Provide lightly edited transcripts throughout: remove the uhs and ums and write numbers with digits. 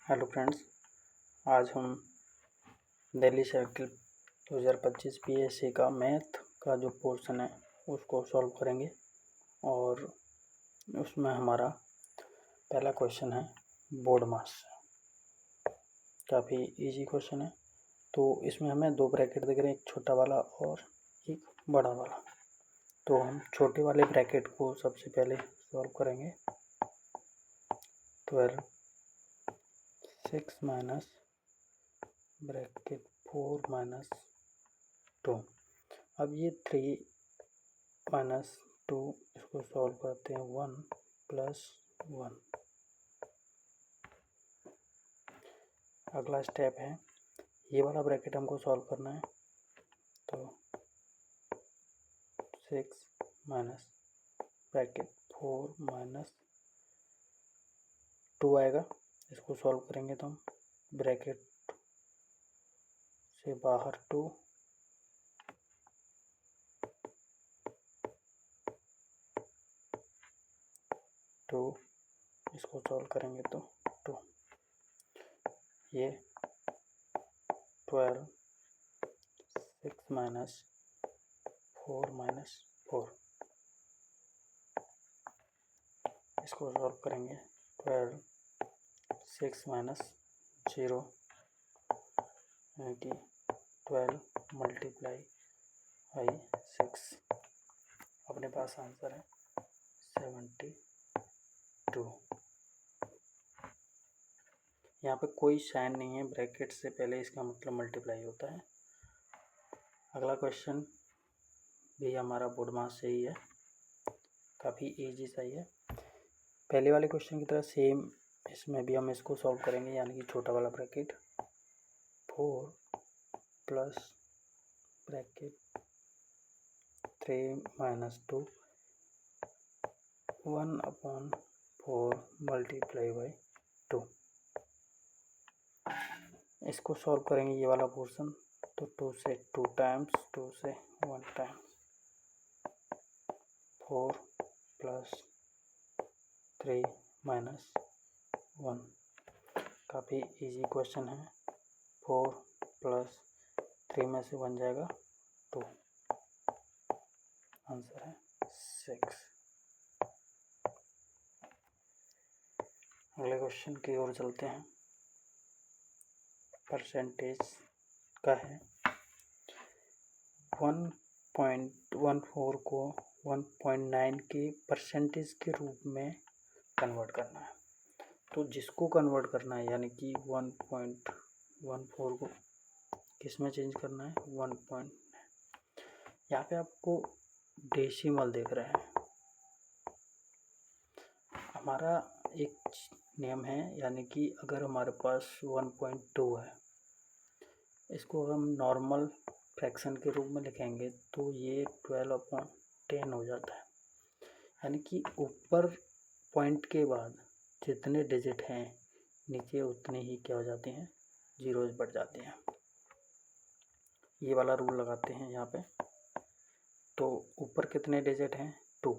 Hello friends, आज हम Delhi circle 2025 PSC का मैथ का जो पोर्शन है उसको सॉल्व करेंगे। और उसमें हमारा पहला क्वेश्चन है बोर्ड मास। काफ़ी इजी क्वेश्चन है। तो इसमें हमें दो ब्रैकेट दिख रहे हैं, एक छोटा वाला और एक बड़ा वाला। तो हम छोटे वाले ब्रैकेट को सबसे पहले सॉल्व करेंगे। 12 6 माइनस ब्रैकेट 4 माइनस 2। अब ये 3 माइनस 2 इसको सॉल्व करते हैं 1 प्लस 1। अगला स्टेप है ये वाला ब्रैकेट हमको सॉल्व करना है। तो 6 माइनस ब्रैकेट 4 माइनस 2 आएगा। इसको सॉल्व करेंगे तो हम ब्रैकेट से बाहर 2 इसको सॉल्व करेंगे तो 2। ये 12 6 माइनस 4 माइनस 4 इसको सॉल्व करेंगे 12 6 माइनस 0 यानी कि 12 मल्टीप्लाई बाई 6। अपने पास आंसर है 72। यहाँ पे कोई साइन नहीं है, ब्रैकेट से पहले इसका मतलब मल्टीप्लाई होता है। अगला क्वेश्चन भी हमारा बोर्ड मास से ही है, काफ़ी इजी सा ही है। पहले वाले क्वेश्चन की तरह सेम इसमें भी हम इसको सॉल्व करेंगे, यानी कि छोटा वाला bracket 4 plus bracket 3 minus 2 1/4 multiply by 2। इसको सॉल्व करेंगे ये वाला पोर्शन। तो 2 से 2 टाइम्स, 2 से 1 टाइम्स 4 प्लस 3 माइनस 1। काफ़ी इजी क्वेश्चन है। 4 प्लस 3 में से 1 जाएगा 2, आंसर है 6। अगले क्वेश्चन की ओर चलते हैं। परसेंटेज का है 1.14 को 1.9 के परसेंटेज के रूप में कन्वर्ट करना है। तो जिसको कन्वर्ट करना है, यानी कि 1.14 को किस में चेंज करना है 1. यहाँ पे आपको डेसिमल देख रहे हैं। हमारा एक नियम है, यानी कि अगर हमारे पास 1.2 है, इसको हम नॉर्मल फ्रैक्शन के रूप में लिखेंगे तो ये 12/10 हो जाता है। यानी कि ऊपर पॉइंट के बाद जितने डिजिट हैं नीचे उतने ही क्या हो जाते हैं, जीरोज बढ़ जाते हैं। ये वाला रूल लगाते हैं यहाँ पे। तो ऊपर कितने डिजिट हैं 2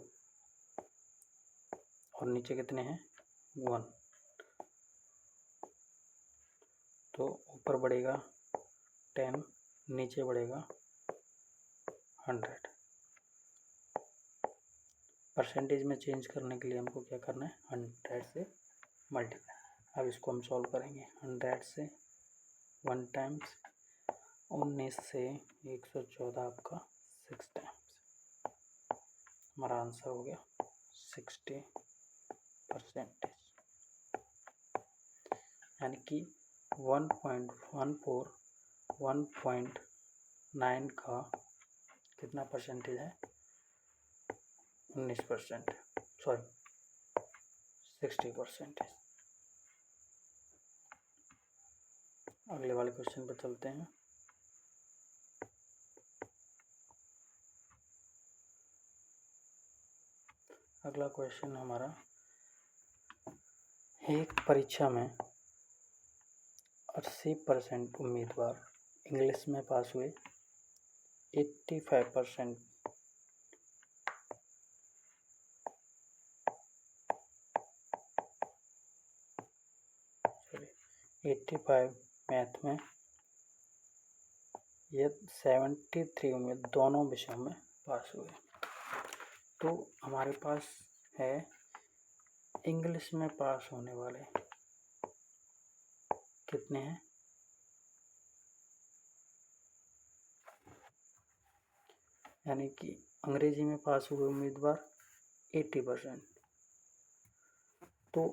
और नीचे कितने हैं 1। तो ऊपर बढ़ेगा 10, नीचे बढ़ेगा 100। परसेंटेज में चेंज करने के लिए हमको क्या करना है 100 से मल्टीप्लाई। अब इसको हम सॉल्व करेंगे। 100 से 1 टाइम्स, 19 से 114 आपका 6 टाइम्स। हमारा आंसर हो गया 60%। यानी कि 1.14 1.9 का कितना परसेंटेज है 19%, सॉरी 60%। अगले वाले क्वेश्चन पर चलते हैं। अगला क्वेश्चन हमारा, एक परीक्षा में 80% उम्मीदवार इंग्लिश में पास हुए, 85% 85 मैथ में, ये 73 में दोनों विषयों में पास हुए। तो हमारे पास है इंग्लिश में पास होने वाले कितने हैं, यानी कि अंग्रेजी में पास हुए उम्मीदवार 80%। तो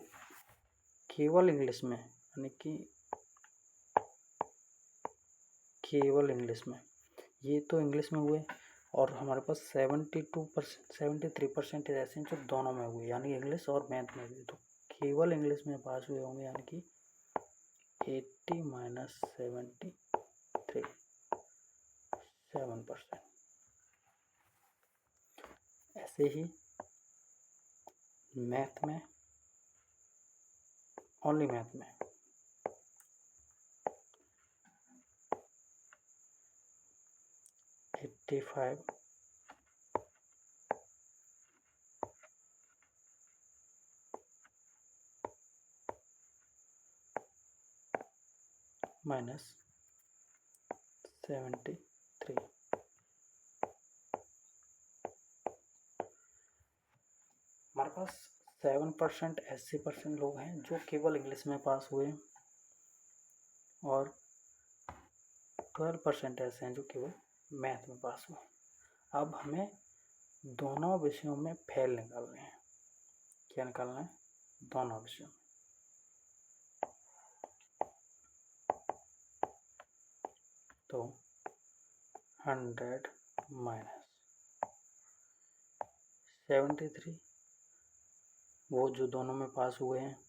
केवल इंग्लिश में, यानी कि केवल इंग्लिश में, ये तो इंग्लिश में हुए, और हमारे पास 73% ऐसे हैं जो दोनों में हुए, यानी इंग्लिश और मैथ में भी। तो केवल इंग्लिश में पास हुए होंगे, यानी कि 80 माइनस 73, 7%। ऐसे ही मैथ में, ओनली मैथ में 85 माइनस 73, हमारे पास 7% 80% लोग हैं जो केवल इंग्लिश में पास हुए, और 12% ऐसे हैं जो केवल मैथ में पास हुए। अब हमें दोनों विषयों में फेल निकालने हैं। क्या निकालना है? दोनों विषयों में। तो 100 माइनस 73, वो जो दोनों में पास हुए हैं,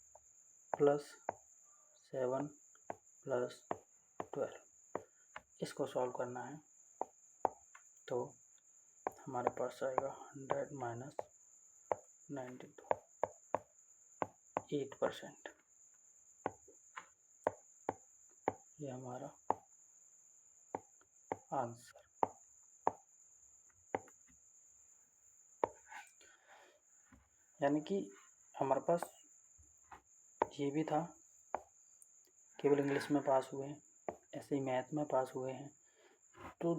प्लस 7 प्लस 12, इसको सॉल्व करना है। तो हमारे पास आएगा 100 माइनस 92, 8%। ये हमारा आंसर। यानी कि हमारे पास ये भी था, केवल इंग्लिश में पास हुए हैं, ऐसे ही मैथ में पास हुए हैं। तो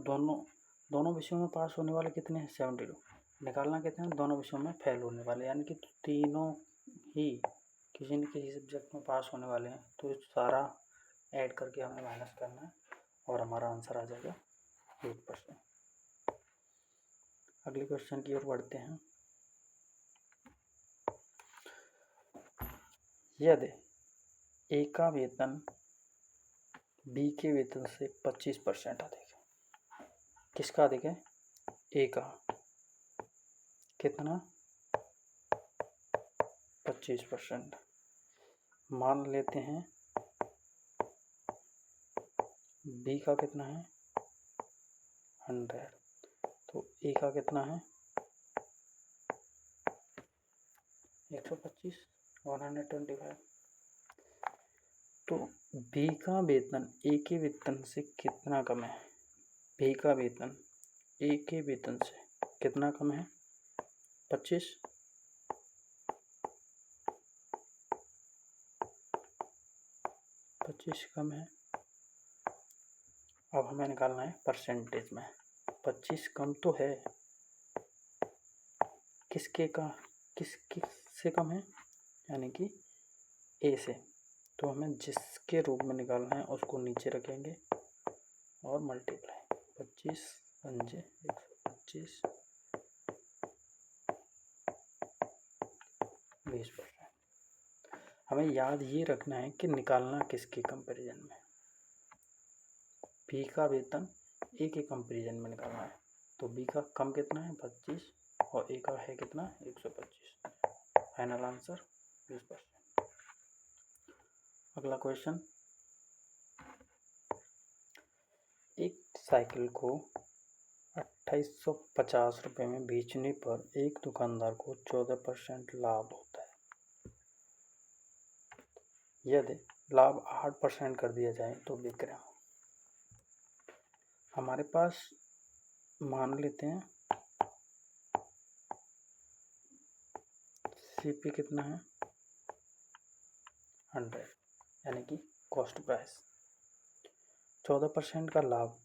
दोनों विषयों में पास होने वाले कितने हैं? 72। निकालना कितने हैं? दोनों विषयों में फेल होने वाले, यानी कि तीनों ही किसी न किसी सब्जेक्ट में पास होने वाले हैं। तो सारा ऐड करके हमें माइनस करना है, और हमारा आंसर आ जाएगा 8%। अगले क्वेश्चन की ओर बढ़ते हैं। यदि ए का वेतन बी के वेतन से 25% अधिक है। किसका अधिक है? ए का। कितना? 25%। मान लेते हैं बी का कितना है? 100। तो ए का कितना है? 125, 125। तो बी का वेतन ए के वेतन से कितना कम है? बी का वेतन ए के वेतन से कितना कम है? 25। कम है। अब हमें निकालना है परसेंटेज में। 25 कम तो है, किसके का, किस से कम है? यानी कि ए से। तो हमें जिसके रूप में निकालना है उसको नीचे रखेंगे और मल्टीप्लाई। 25 पंजे 125, 20%। हमें याद ये रखना है कि निकालना किसके कंपैरिजन में? बी का वेतन ए के कंपैरिजन में निकालना है। तो बी का कम कितना है? 25, और ए का है कितना? 125। Final answer 20%। अगला क्वेश्चन, एक साइकिल को 2850 रुपये में बेचने पर एक दुकानदार को 14% लाभ होता है। यदि लाभ 8% कर दिया जाए तो विक्रय। हमारे पास मान लेते हैं सीपी कितना है? 100, यानी कि कॉस्ट प्राइस, 14% का लाभ,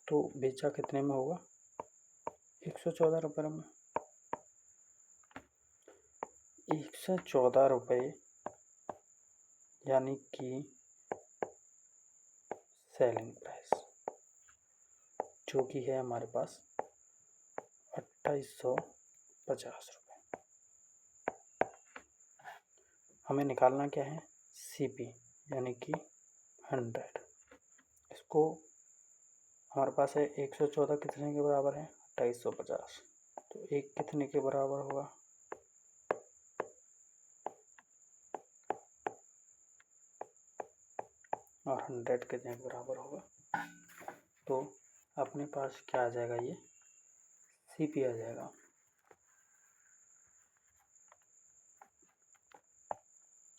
तो बेचा कितने में होगा? 114 रुपये में। 114 रुपये यानी कि सेलिंग प्राइस, जो कि है हमारे पास 2850 रुपये। हमें निकालना क्या है? CP यानी कि 100। इसको हमारे पास है 114 कितने के बराबर है? 2850। तो एक कितने के बराबर होगा? और 100 कितने के बराबर होगा? तो अपने पास क्या आ जाएगा? ये CP आ जाएगा।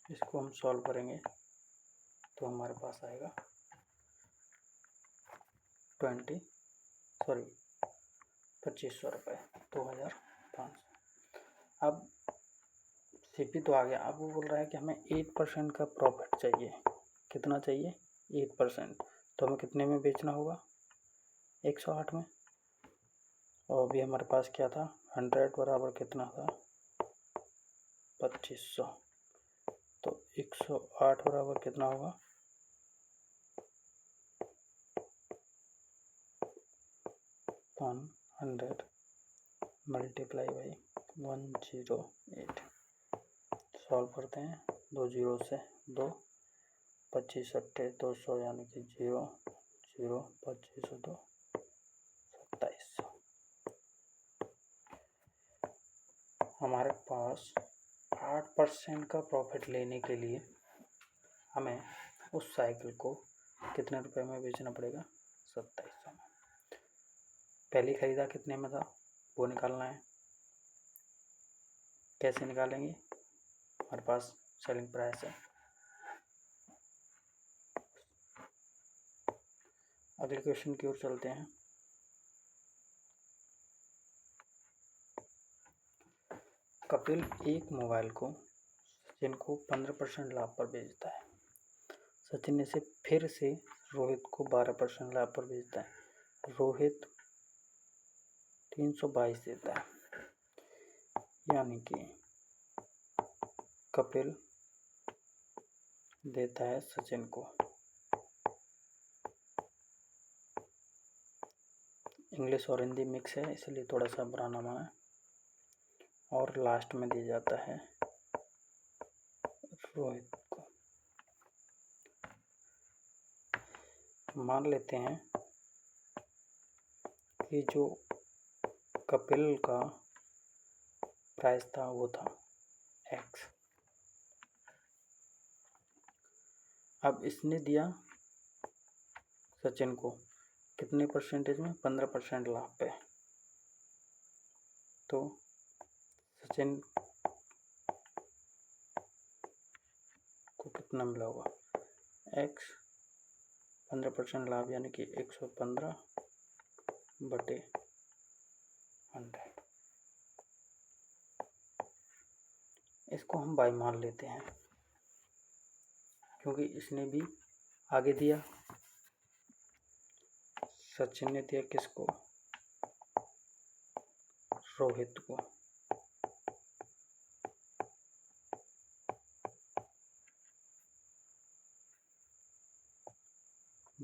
इसको हम सॉल्व करेंगे तो हमारे पास आएगा 2500 रुपये, 2500। अब CP तो आ गया। अब वो बोल रहा है कि हमें 8% का प्रॉफिट चाहिए। कितना चाहिए? 8%। तो हमें कितने में बेचना होगा? 108 में। और अभी हमारे पास क्या था? 100 बराबर कितना था? 2500। तो 108 बराबर कितना होगा? 100 मल्टीप्लाई बाई 108। सॉल्व करते हैं। 2 जीरो से 2, 25 अट्ठे 200 यानी कि 0 0 25 2 2700। हमारे पास 8% का प्रॉफिट लेने के लिए हमें उस साइकिल को कितने रुपए में बेचना पड़ेगा? 2700 में। पहले खरीदा कितने में था? वो निकालना है। कैसे निकालेंगे? हमारे पास सेलिंग प्राइस है। अगले क्वेश्चन की ओर चलते हैं। कपिल एक मोबाइल को सचिन को 15% लाभ पर बेचता है। सचिन इसे फिर से रोहित को 12% लाभ पर बेचता है। रोहित 322 देता है, यानी कि कपिल देता है सचिन को। इंग्लिश और हिंदी मिक्स है, इसलिए थोड़ा सा बुरा ना माना। और लास्ट में दिया जाता है रोहित को। मान लेते हैं कि जो कपिल का प्राइस था वो था X। अब इसने दिया सचिन को कितने परसेंटेज में? 15% लाभ पे। तो सचिन को कितना मिला होगा? X 15% लाभ यानी कि 115 बटे 100। इसको हम बाई मान लेते हैं क्योंकि इसने भी आगे दिया। सचिन ने दिया किसको? रोहित को।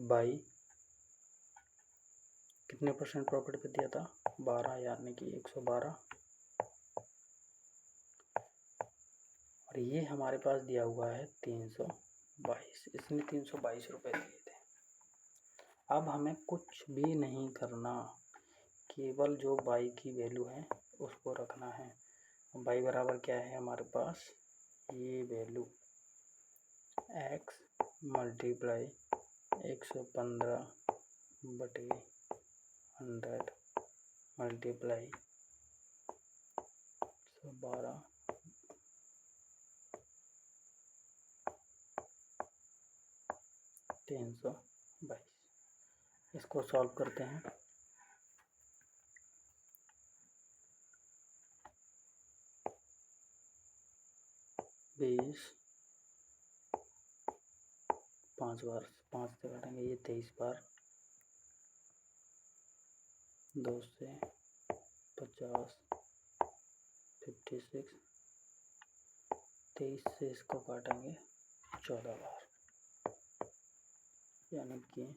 बाई कितने परसेंट प्रॉफिट पे दिया था? 12 यानी कि 112। और ये हमारे पास दिया हुआ है 322। इसने 322 रुपये दिए थे। अब हमें कुछ भी नहीं करना, केवल जो बाई की वैल्यू है उसको रखना है। बाई बराबर क्या है हमारे पास? ये वैल्यू X मल्टीप्लाई 115 बटे 100 मल्टीप्लाई 112 322। इसको सॉल्व करते हैं। बी 20, 5 बार 5 से काटेंगे, ये 23 बार, 2 से 50, 56, 23 से इसको काटेंगे 14 बार, यानी कि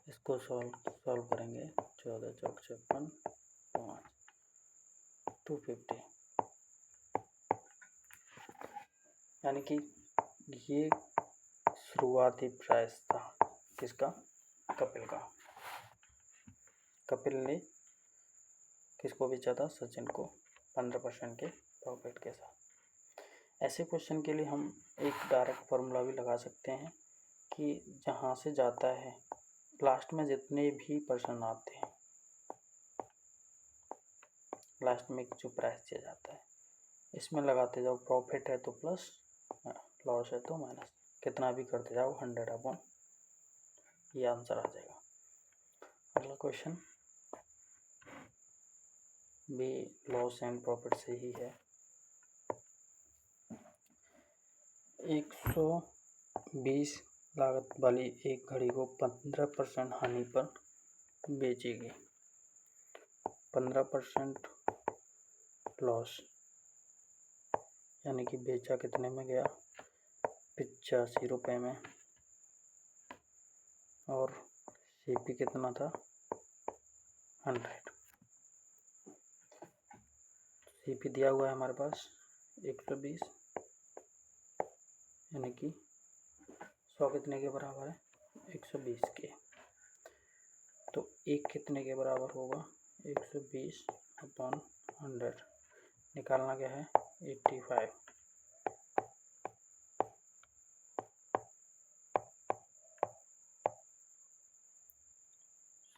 इसको सॉल्व करेंगे, 14 चौक 56, 5, 250, यानी कि ये शुरुआती प्राइस था किसका, कपिल का। कपिल ने किसको बेचा था, सचिन को 15% के प्रॉफिट के साथ। ऐसे क्वेश्चन के लिए हम एक डायरेक्ट फार्मूला भी लगा सकते हैं कि जहाँ से जाता है लास्ट में जितने भी पर्सन आते हैं, लास्ट में जो प्राइस दिया जाता है इसमें लगाते जाओ, प्रॉफिट है तो प्लस, लॉस है तो माइनस, कितना भी करते जाओ 100/, ये आंसर आ जाएगा। अगला क्वेश्चन भी लॉस एंड प्रॉफिट से ही है। 120 लागत वाली एक घड़ी को 15% हानि पर बेचेगी, 15% लॉस, यानी कि बेचा कितने में गया, 85 रुपये में, और सीपी कितना था, 100। सीपी दिया हुआ है हमारे पास 120, यानी कि 100 कितने के बराबर है, 120 के, तो एक कितने के बराबर होगा, 120/100, निकालना क्या है, 85।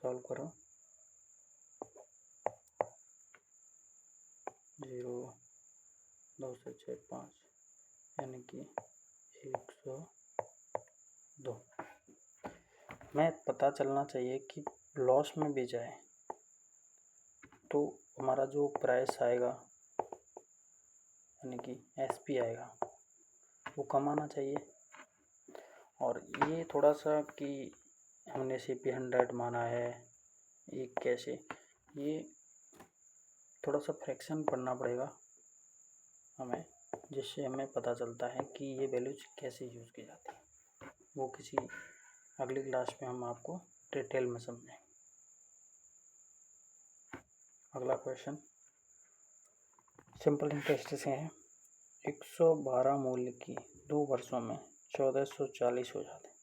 सॉल्व करो, 0, 2 से 6, 5, यानी कि 102। मैं पता चलना चाहिए कि लॉस में बेचा है तो हमारा जो प्राइस आएगा, यानी कि एसपी आएगा, वो कम आना चाहिए। और ये थोड़ा सा कि हमने सीपी 100 माना है, ये कैसे, ये थोड़ा सा फ्रैक्शन पढ़ना पड़ेगा हमें, जिससे हमें पता चलता है कि ये वैल्यूज कैसे यूज़ की जाती है। वो किसी अगली क्लास में हम आपको डिटेल में समझेंगे। अगला क्वेश्चन सिंपल इंटरेस्ट से है। 112 मूल्य की 2 वर्षों में 1440 हो जाते हैं।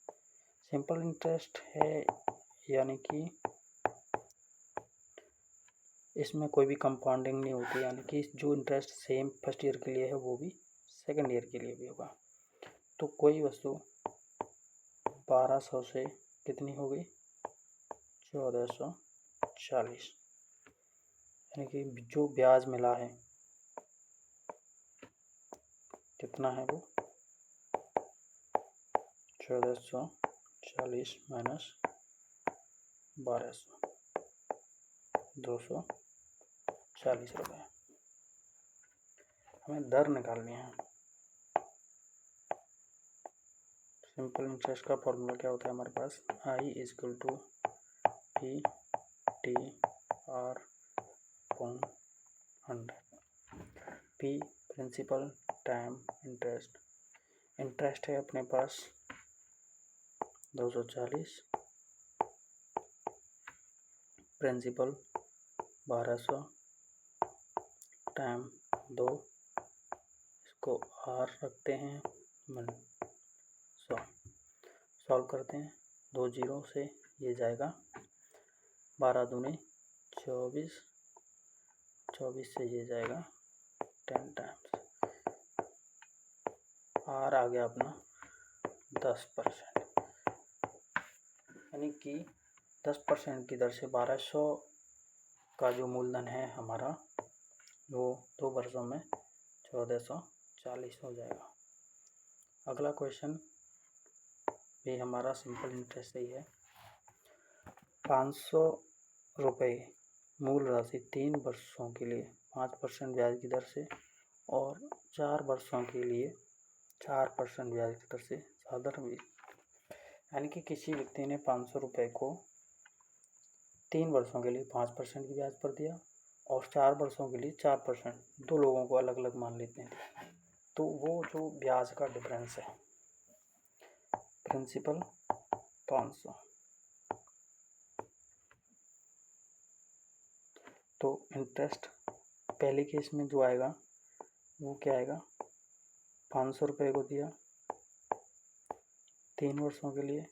सिंपल इंटरेस्ट है, यानी कि इसमें कोई भी कंपाउंडिंग नहीं होती, यानी कि जो इंटरेस्ट सेम फर्स्ट ईयर के लिए है वो भी सेकंड ईयर के लिए भी होगा। तो कोई वस्तु 1200 से कितनी हो गई, 1440, यानी कि जो ब्याज मिला है कितना है, वो 1440 माइनस 1200, 240 रुपये। हमें दर निकालनी है। सिंपल इंटरेस्ट का फॉर्मूला क्या होता है हमारे पास, I = P/100। P principal time interest, interest है अपने पास 240, प्रिंसिपल 1200, टाइम 2, इसको R रखते हैं 100। सॉल्व करते हैं, 2 जीरो से ये जाएगा, 12 दूनी 24, 24 से ये जाएगा 10 टाइम्स, R आ गया अपना 10%, यानी कि 10% की दर से 1200 का जो मूलधन है हमारा, वो 2 वर्षों में 1440 हो जाएगा। अगला क्वेश्चन भी हमारा सिंपल इंटरेस्ट ही है। 500 रुपये मूल राशि 3 वर्षों के लिए 5% ब्याज की दर से और 4 वर्षों के लिए 4% ब्याज की दर से साधारण ब्याज, यानी कि किसी व्यक्ति ने 500 रुपये को 3 वर्षों के लिए 5% की ब्याज पर दिया और 4 वर्षों के लिए 4%, दो लोगों को अलग अलग मान लेते हैं। तो वो जो ब्याज का डिफरेंस है, प्रिंसिपल 500, तो इंटरेस्ट पहले केस में जो आएगा वो क्या आएगा, 500 रुपये को दिया 3 वर्षों के लिए,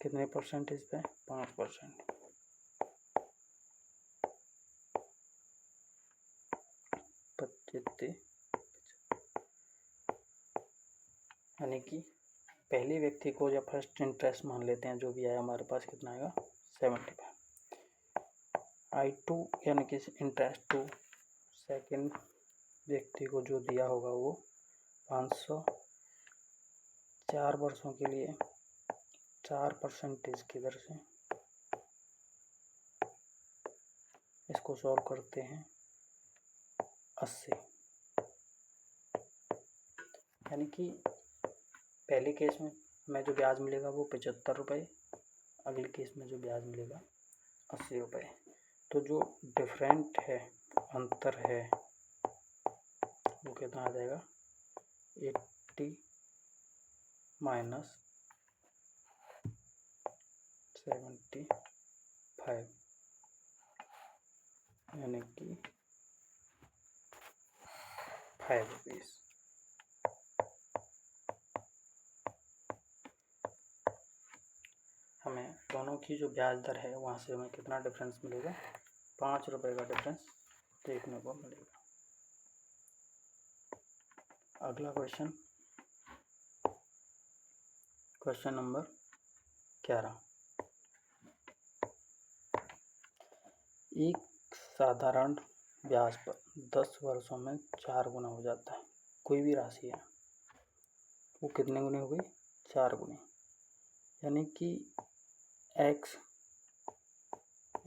कितने परसेंटेज पे, 5%, यानी कि पहले व्यक्ति को जब फर्स्ट इंटरेस्ट मान लेते हैं, जो भी आया हमारे पास कितना आएगा 75। I2 यानी कि इंटरेस्ट टू सेकंड व्यक्ति को जो दिया होगा वो 500, 4 वर्षों के लिए 4% की दर से, इसको सॉल्व करते हैं 80, यानी कि पहले केस में हमें जो ब्याज मिलेगा वो 75 रुपये, अगले केस में जो ब्याज मिलेगा 80 रुपये। तो जो डिफरेंट है, अंतर है, वो कितना आ जाएगा, 80 माइनस 75, यानी कि 5 रुपीज़। हमें दोनों की जो ब्याज दर है वहाँ से हमें कितना डिफरेंस मिलेगा, 5 रुपये का डिफरेंस देखने को मिलेगा। अगला क्वेश्चन, क्वेश्चन नंबर 11। एक साधारण ब्याज पर 10 वर्षों में 4 गुना हो जाता है। कोई भी राशि है वो कितने गुने हो गई, 4 गुने, यानी कि x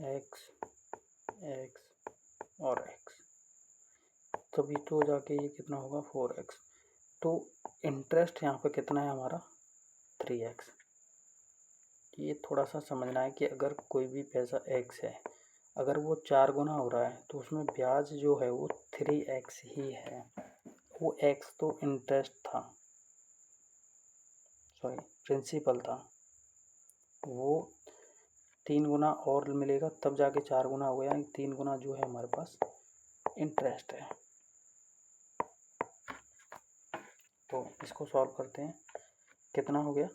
x x और x, तभी तो जाके ये कितना होगा 4x। तो इंटरेस्ट यहाँ पे कितना है हमारा 3x। ये थोड़ा सा समझना है कि अगर कोई भी पैसा x है, अगर वो 4 गुना हो रहा है तो उसमें ब्याज जो है वो 3x ही है। वो x तो इंटरेस्ट था, सॉरी प्रिंसिपल था, वो 3 गुना और मिलेगा तब जाके 4 गुना हो गया, 3 गुना जो है हमारे पास इंटरेस्ट है। तो इसको सॉल्व करते हैं, कितना हो गया,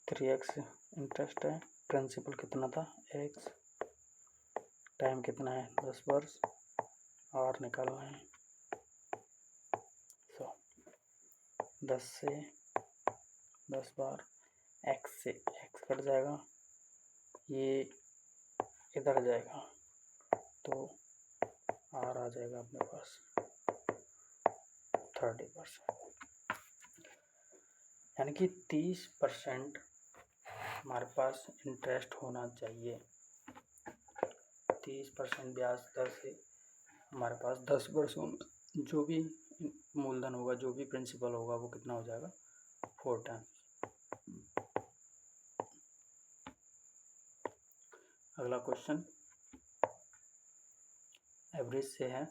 3x इंटरेस्ट है, प्रिंसिपल कितना था x, टाइम कितना है 10 वर्ष, और निकालना है 100, 10 से 10 बार x से x कट जाएगा, ये इधर जाएगा तो r आ जाएगा अपने पास 30%, यानी कि 30% हमारे पास इंटरेस्ट होना चाहिए। 30% ब्याज दर से हमारे पास 10 वर्षों में जो भी मूलधन होगा, जो भी प्रिंसिपल होगा, वो कितना हो जाएगा 4 टाइम्स। अगला क्वेश्चन एवरेज से है।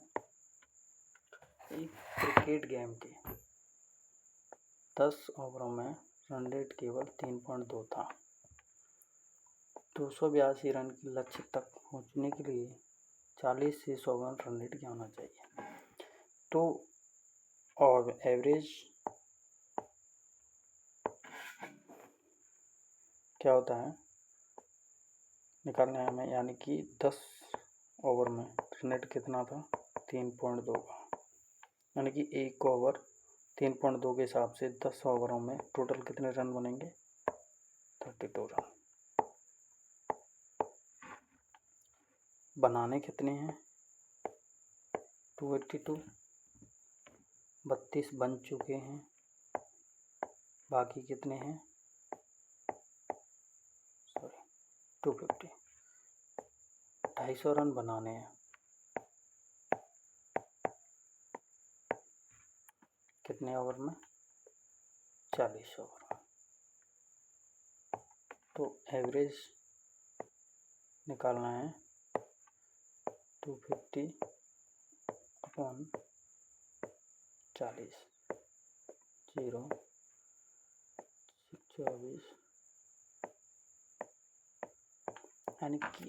एक क्रिकेट गेम के 10 ओवरों में रन रेट केवल 3.2 था। 282 रन की लक्ष्य तक पहुंचने के लिए 40 से 100 रन रेट क्या होना चाहिए। तो और एवरेज क्या होता है निकालना है हमें, यानी कि 10 ओवर में रन रेट कितना था 3.2 का, यानी कि एक ओवर 3.2 के हिसाब से 10 ओवरों में टोटल कितने रन बनेंगे 32 रन। बनाने कितने हैं 282, 32 बन चुके हैं, बाकी कितने हैं 250, 250 रन बनाने हैं। कितने ओवर में? 40 ओवर। तो एवरेज निकालना है 250 अपॉन 40, 0 24, यानी कि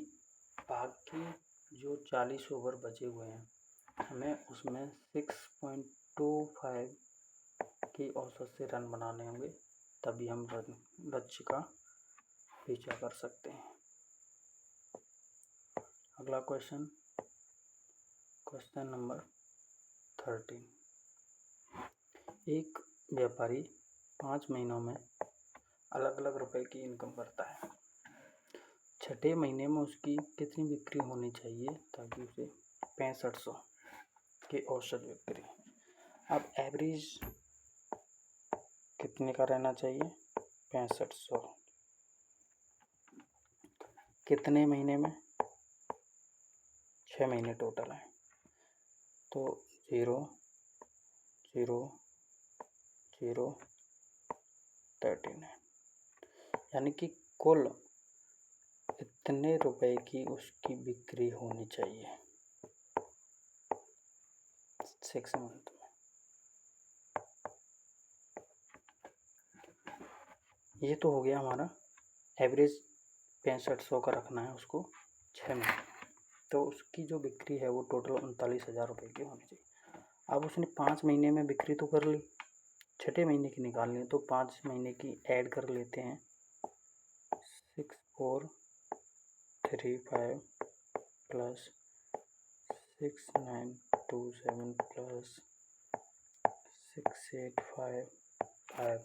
बाकी जो 40 ओवर बचे हुए हैं हमें उसमें 6.25 की औसत से रन बनाने होंगे, तभी हम लक्ष्य का पीछा कर सकते हैं। अगला क्वेश्चन नंबर 13। एक व्यापारी 5 महीनों में अलग अलग रुपए की इनकम करता है। छठे महीने में उसकी कितनी बिक्री होनी चाहिए ताकि उसे 6500 की औसत बिक्री। अब एवरेज कितने का रहना चाहिए? 6500। कितने महीने में? 6 महीने टोटल है, तो 0 0 0 39, यानी कि कुल इतने रुपए की उसकी बिक्री होनी चाहिए 6 मंथ में। ये तो हो गया हमारा एवरेज 6500 का रखना है उसको 6 महीने, तो उसकी जो बिक्री है वो टोटल 39,000 रुपये की होनी चाहिए। अब उसने 5 महीने में बिक्री तो कर ली, छठे महीने की निकालनी है तो 5 महीने की ऐड कर लेते हैं। 6435 प्लस 6927 प्लस 6855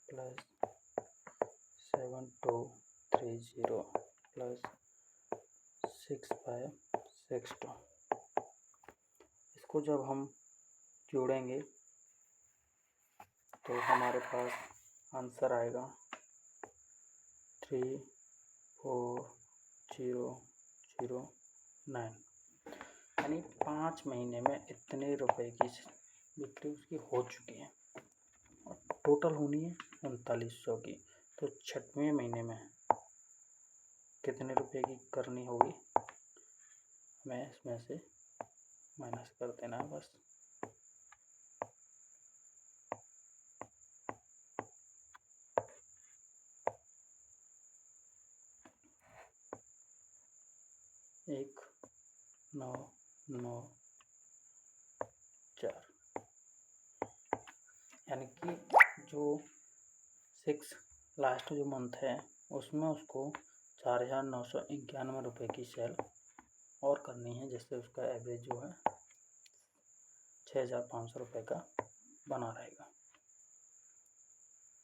प्लस 7230 प्लस 6562। इसको जब हम जोड़ेंगे तो हमारे पास आंसर आएगा 34009, यानी 5 महीने में इतने रुपए की बिक्री उसकी हो चुकी है और टोटल होनी है 3900 की। तो छठवें महीने में कितने रुपए की करनी होगी, हमें इसमें से माइनस कर देना है बस। एक 994, यानी कि जो 6 लास्ट जो मंथ है उसमें उसको 4991 रुपये की सेल और करनी है, जिससे उसका एवरेज जो है 6500 रुपये का बना रहेगा।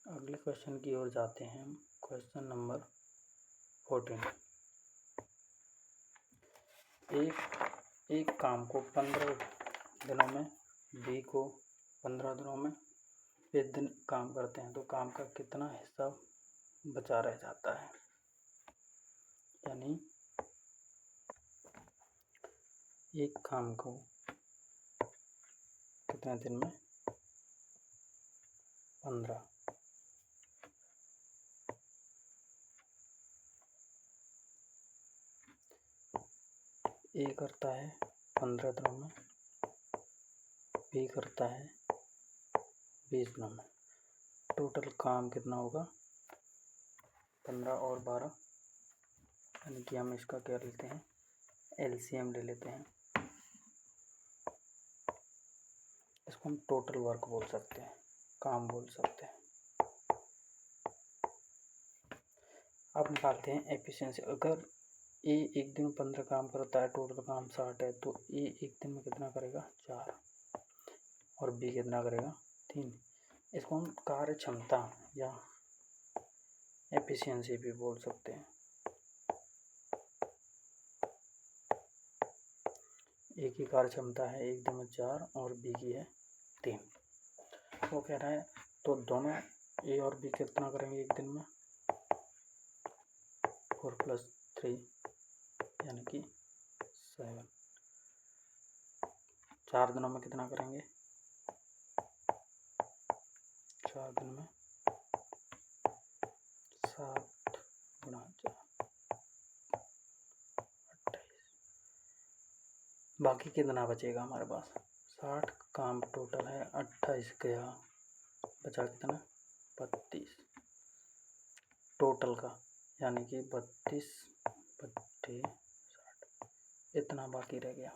अगले क्वेश्चन की ओर जाते हैं हम। Question number 14। एक काम को 15 दिनों में, बी को 15 दिनों में 1 दिन काम करते हैं तो काम का कितना हिस्सा बचा रह जाता है, यानी एक काम को कितने दिन में? 15। ए करता है 15 दिनों में, बी करता है 20 दिनों में। टोटल काम कितना होगा? 15 और 12, यानी कि हम इसका क्या लेते हैं? एलसीएम ले लेते हैं। इसको हम टोटल वर्क बोल सकते हैं, काम बोल सकते हैं। अब निकालते हैं एफिशिएंसी। अगर ए एक दिन 15 काम करता है, टोटल काम 60 है, तो ए एक दिन में कितना करेगा? 4, और बी कितना करेगा? 3। इसको हम कार्य क्षमता या एफिशिएंसी भी बोल सकते हैं। ए की कार्य क्षमता है एक दिन में 4 और बी की है 3। वो कह रहा है तो दोनों ए और बी कितना करेंगे एक दिन में? 4 + 3 यानी कि 7। 4 दिनों में कितना करेंगे? 4 दिन में 7 × 4 28। बाकी कितना बचेगा हमारे पास? 60 काम टोटल है, 28 गया, बचा कितना? 32 टोटल का, यानी कि 32 बट्टे 60, इतना बाकी रह गया।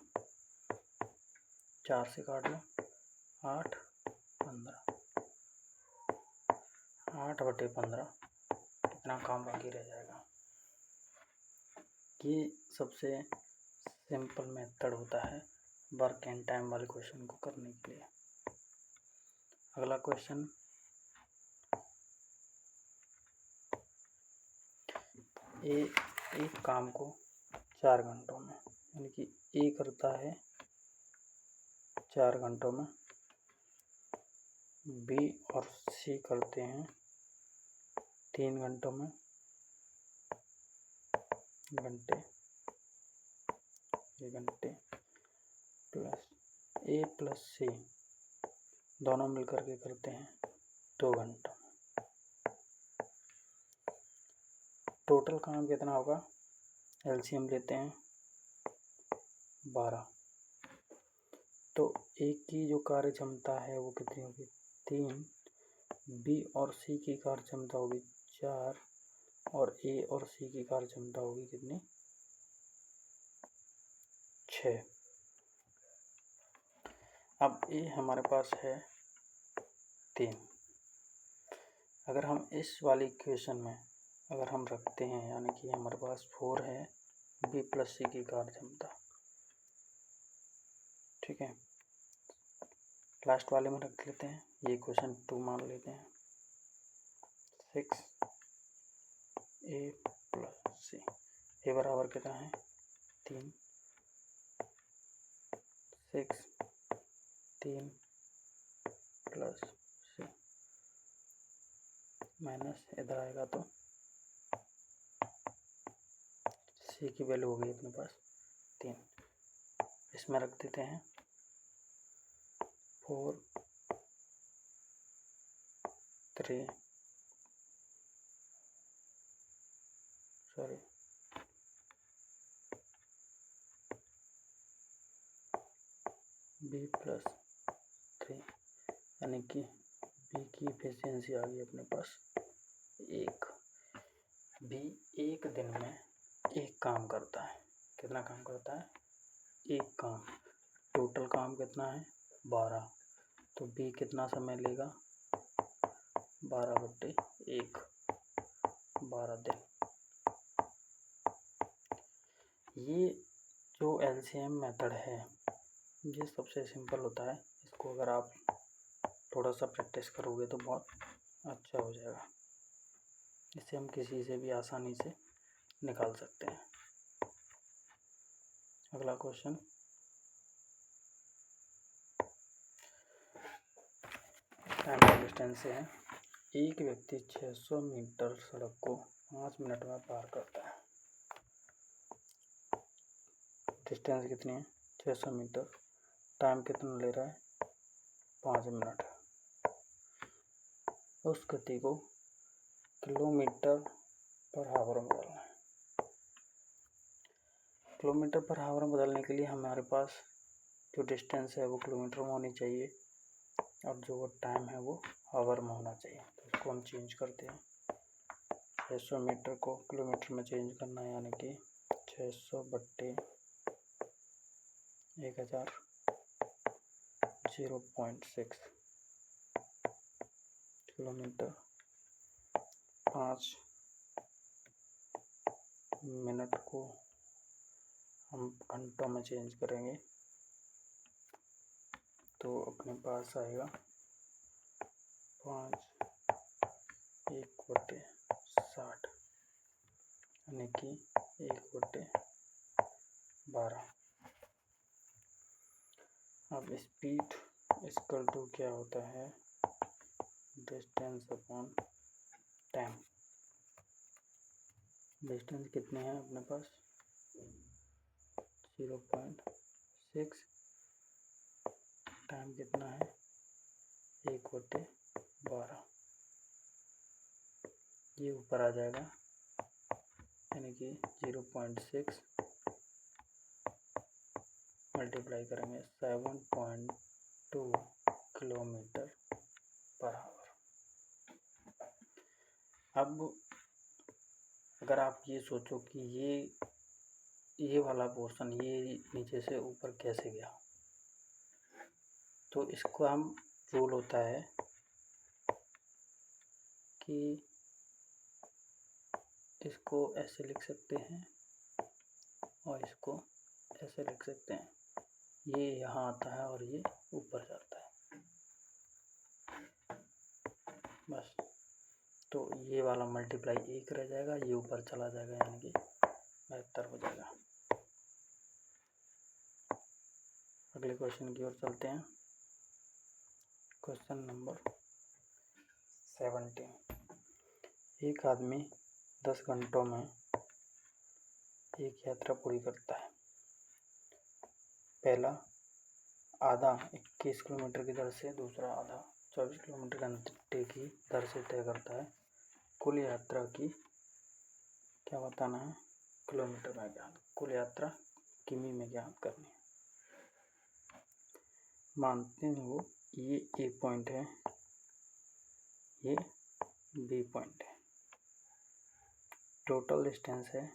4 से काट लो, 8 15, 8/15 कितना काम बाकी रह जाएगा। ये सबसे सिंपल मेथड होता है वर्क एंड टाइम वाले क्वेश्चन को करने के लिए। अगला क्वेश्चन, एक काम को 4 घंटों में, यानी कि ए करता है 4 घंटों में, बी और सी करते हैं 3 घंटों में, घंटे, ये घंटे, प्लस ए प्लस सी दोनों मिलकर के करते हैं 2 घंटों में। टोटल काम कितना होगा? एलसीएम लेते हैं 12, तो एक की जो कार्य क्षमता है वो कितनी होगी? 3, बी और सी की कार्य क्षमता होगी 4, और ए और सी की कार्य क्षमता होगी कितनी? 6। अब ए हमारे पास है 3। अगर हम इस वाली इक्वेशन में अगर हम रखते हैं, यानी कि हमारे पास 4 है बी प्लस सी की कार्य क्षमता, ठीक है, लास्ट वाले में रख लेते हैं, ये इक्वेशन 2 मान लेते हैं। 6 ए प्लस सी, ए बराबर कितना है? 3, 6 3 प्लस सी, माइनस इधर आएगा तो सी की वैल्यू हो गई अपने पास 3, इसमें रख देते हैं 4 3 सॉरी बी प्लस 3, यानी कि बी की एफिशिएंसी आ गई अपने पास 1। बी एक दिन में एक काम करता है, कितना काम करता है? एक काम। टोटल काम कितना है? 12, तो बी कितना समय लेगा? 12/1, 12 दिन। ये जो एलसीएम मेथड है ये सबसे सिंपल होता है, इसको अगर आप थोड़ा सा प्रैक्टिस करोगे तो बहुत अच्छा हो जाएगा, इससे हम किसी से भी आसानी से निकाल सकते हैं। अगला क्वेश्चन, टाइम डिस्टेंस से है। एक व्यक्ति 600 मीटर सड़क को 5 मिनट में पार करता है। डिस्टेंस कितनी है? 600 मीटर। टाइम कितना ले रहा है? 5 मिनट। उस गति को किलोमीटर पर आवर में बदलना है। किलोमीटर पर आवर में बदलने के लिए हमारे पास जो डिस्टेंस है वो किलोमीटर में होनी चाहिए, और जो वो टाइम है वो आवर में होना चाहिए। तो इसको हम चेंज करते हैं, 600 मीटर को किलोमीटर में चेंज करना है, यानी कि 600/1000 0.6 किलोमीटर। 5 मिनट को हम घंटों में चेंज करेंगे तो अपने पास आएगा 5 1/60, यानी कि 1/12। अब स्पीड इक्वल टू क्या होता है? Distance upon time. डिस्टेंस कितने हैं अपने पास 0.6, टाइम कितना है 1/12, ये ऊपर आ जाएगा, यानी कि 0.6 मल्टीप्लाई करेंगे 7.2 किलोमीटर पर आवर। अब अगर आप ये सोचो कि ये वाला पोर्शन ये नीचे से ऊपर कैसे गया, तो इसको हम रूल होता है कि इसको ऐसे लिख सकते हैं और इसको ऐसे लिख सकते हैं, ये यहाँ आता है और ये ऊपर जाता है, बस। तो ये वाला मल्टीप्लाई 1 रह जाएगा, ये ऊपर चला जाएगा, यानी कि 72 हो जाएगा। अगले क्वेश्चन की ओर चलते हैं। Question number 17। एक आदमी 10 घंटों में एक यात्रा पूरी करता है। पहला आधा 21 किलोमीटर की दर से, दूसरा आधा 24 किलोमीटर घंटे की दर से तय करता है। कुल यात्रा की क्या बताना है, किलोमीटर में ज्ञात, कुल यात्रा किमी में ज्ञात करनी है। मानते हो ये ए पॉइंट है, ये बी पॉइंट है, टोटल डिस्टेंस है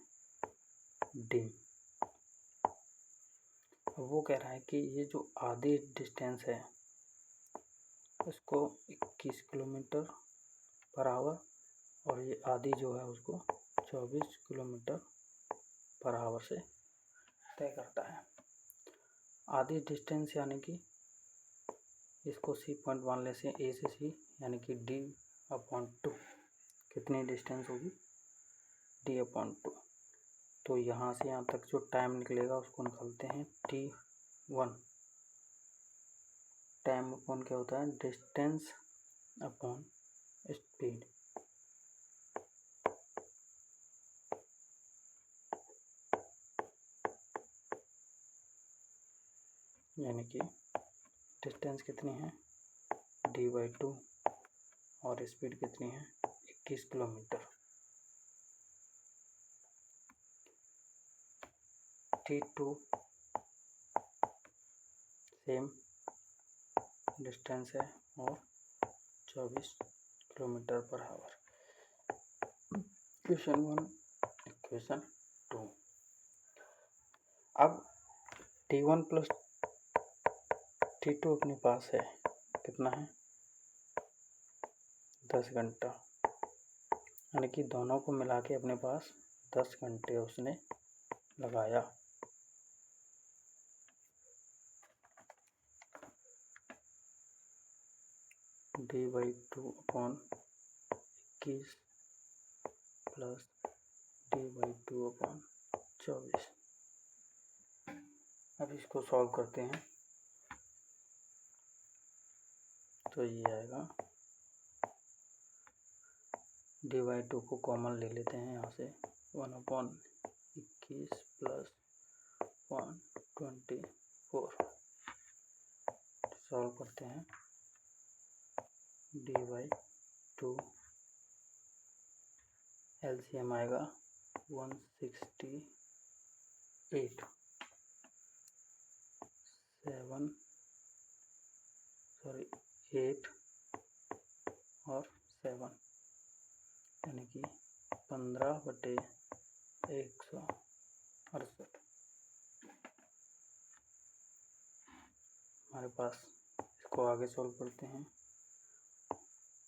डी। वो कह रहा है कि ये जो आधी डिस्टेंस है उसको 21 किलोमीटर पर आवर और ये आधी जो है उसको 24 किलोमीटर पर आवर से तय करता है। आधी डिस्टेंस यानी कि इसको सी पॉइंट मान ले से, ए से सी, यानी कि D/2 कितनी डिस्टेंस होगी D/2। तो यहाँ से यहाँ तक जो टाइम निकलेगा उसको निकालते हैं T1। टाइम अपॉन क्या होता है, डिस्टेंस अपॉन स्पीड। यानी कि डिस्टेंस कितनी है D/2 और स्पीड कितनी है 21 किलोमीटर। T2 सेम डिस्टेंस है और 24 kilometre per hour. Question 1, question 2। अब T1 प्लस T2 अपने पास है, कितना है 10 घंटा, यानी कि दोनों को मिला के अपने पास 10 घंटे उसने लगाया। D/2/21 plus D/2/24। अब इसको सॉल्व करते हैं तो ये आएगा, D/2 को कॉमन ले लेते हैं यहाँ से, 1/21 प्लस 1/24। सॉल्व करते हैं, D/2 LCM आएगा 168, 8 और 7, यानी कि 15/168। हमारे पास, इसको आगे सॉल्व करते हैं,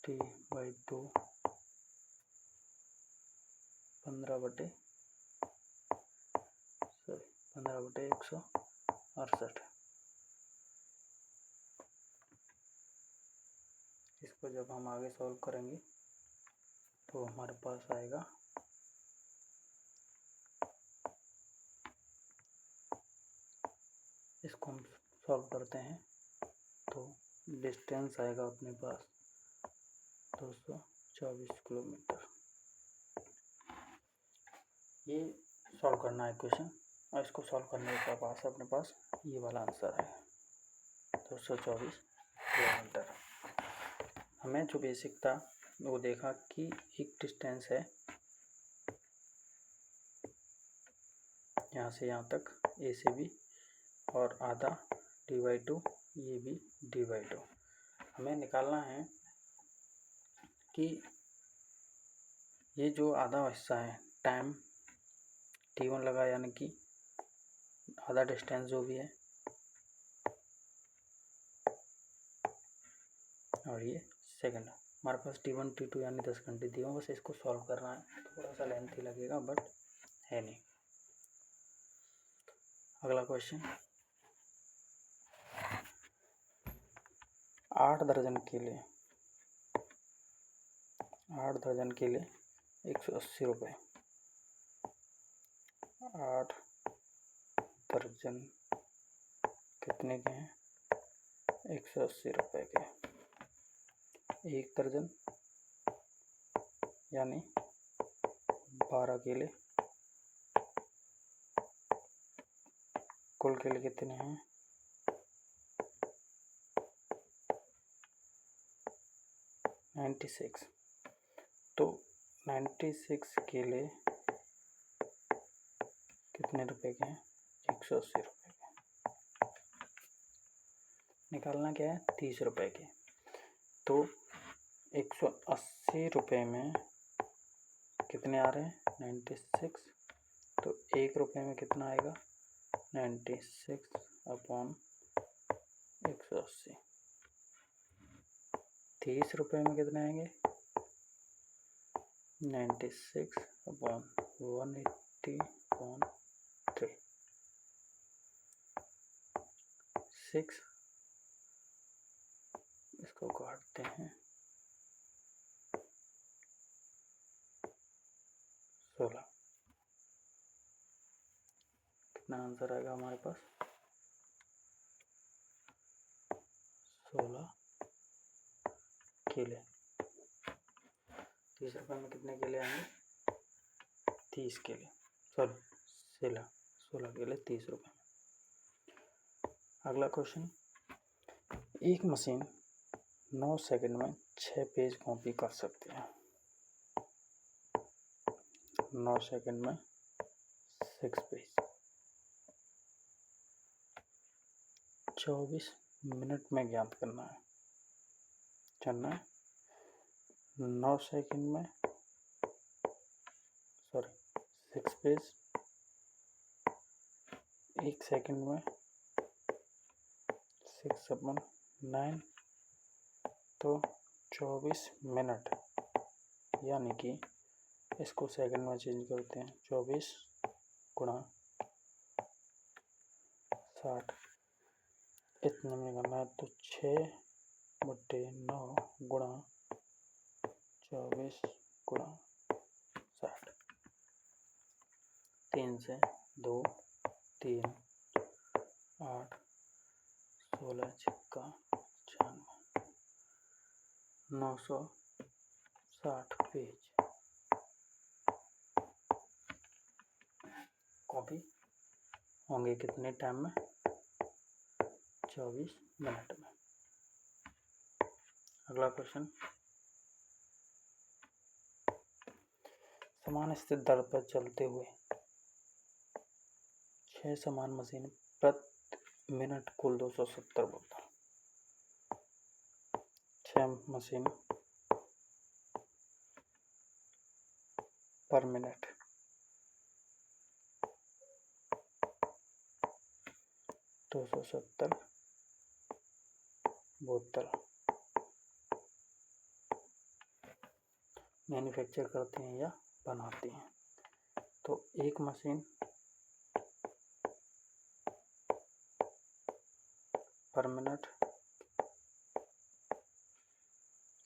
T/2 15/168। इसको जब हम आगे सॉल्व करेंगे तो हमारे पास आएगा इसको हम सॉल्व करते हैं तो डिस्टेंस आएगा अपने पास 224 किलोमीटर। ये सॉल्व करना है क्वेश्चन, और इसको सॉल्व करने के पास अपने पास ये वाला आंसर है 224 किलोमीटर। हमें जो बेसिक था वो देखा कि एक डिस्टेंस है यहाँ से यहाँ तक ए से बी, और आधा /2 ये भी /2। हमें निकालना है कि ये जो आधा हिस्सा है टाइम t1 लगा, यानी कि आधा डिस्टेंस जो भी है, और ये सेकंड। हमारे पास t1 t2 यानी 10 घंटे दिए हों, बस इसको सॉल्व करना है। थोड़ा सा लेंथी लगेगा बट है नहीं। अगला क्वेश्चन, 8 दर्जन केले 180 रुपये। 8 दर्जन कितने के हैं? 180 रुपये के। 1 दर्जन यानी 12 केले। कुल केले कितने हैं? 96। तो 96 केले कितने रुपए के हैं? 180 रुपये के। निकालना क्या है? 30 रुपये के। तो 180 रुपये में कितने आ रहे हैं? 96। तो 1 रुपये में कितना आएगा? 96/180। 30 रुपये में कितने आएंगे? 96/180/3। 6 इसको काटते हैं 16। कितना आंसर आएगा हमारे पास? 16 केले। 30 रुपये में कितने केले आएंगे? 30 केले, सॉरी 16 केले 30 रुपये में। अगला क्वेश्चन, एक मशीन 9 सेकंड में 6 पेज कॉपी कर सकती है। 9 सेकंड में 6 पेज। 24 मिनट में ज्ञात करना है। 9 सेकंड में 6 पेज, 1 सेकंड में 6/9, तो 24 मिनट, यानी कि इसको सेकंड में चेंज करते हैं। 24 गुणा 60 इतने में करना है। तो 6/9 गुणा 24 गुणा 60। 3 से 2 3 8 16 6 96 960 पेज कॉपी होंगे कितने टाइम में? 24 मिनट में। अगला क्वेश्चन, समान स्थिर दर पर चलते हुए 6 समान मशीन प्रति मिनट कुल 270 बोतल। 6 मशीन पर मिनट 270 बोतल मैन्युफैक्चर करते हैं या बनाते हैं। तो एक मशीन पर मिनट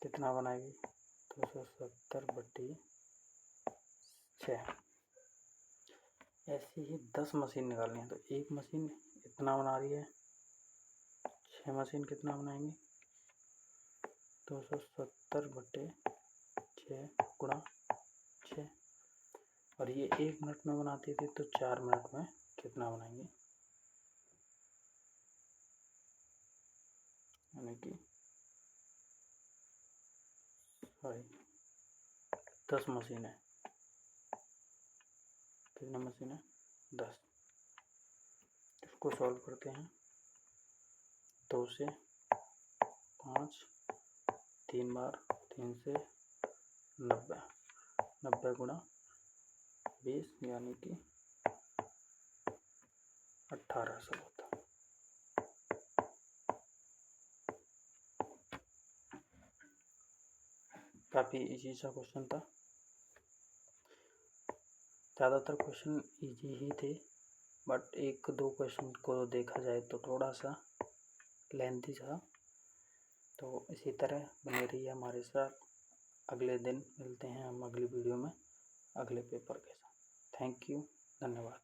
कितना बनाएगी? 270/6। ऐसी ही 10 मशीन निकालनी है। तो एक मशीन इतना बना रही है, 6 मशीन कितना बनाएंगे? 270/6 गुणा 6। और ये 1 मिनट में बनाती थी, तो 4 मिनट में कितना बनाएंगे, यानी कि 10 मशीनें। कितने मशीनें? 10। इसको सॉल्व करते हैं। 2 से 5, 3 बार, 3 से 90, 90 गुणा 20 यानी कि 1800 होता है। काफ़ी इजी सा क्वेश्चन था। ज़्यादातर क्वेश्चन इजी ही थे, बट 1-2 क्वेश्चन को देखा जाए तो थोड़ा सा लेंथी था। तो इसी तरह बने रहिए हमारे साथ। अगले दिन मिलते हैं हम अगली वीडियो में अगले पेपर के साथ। थैंक यू, धन्यवाद।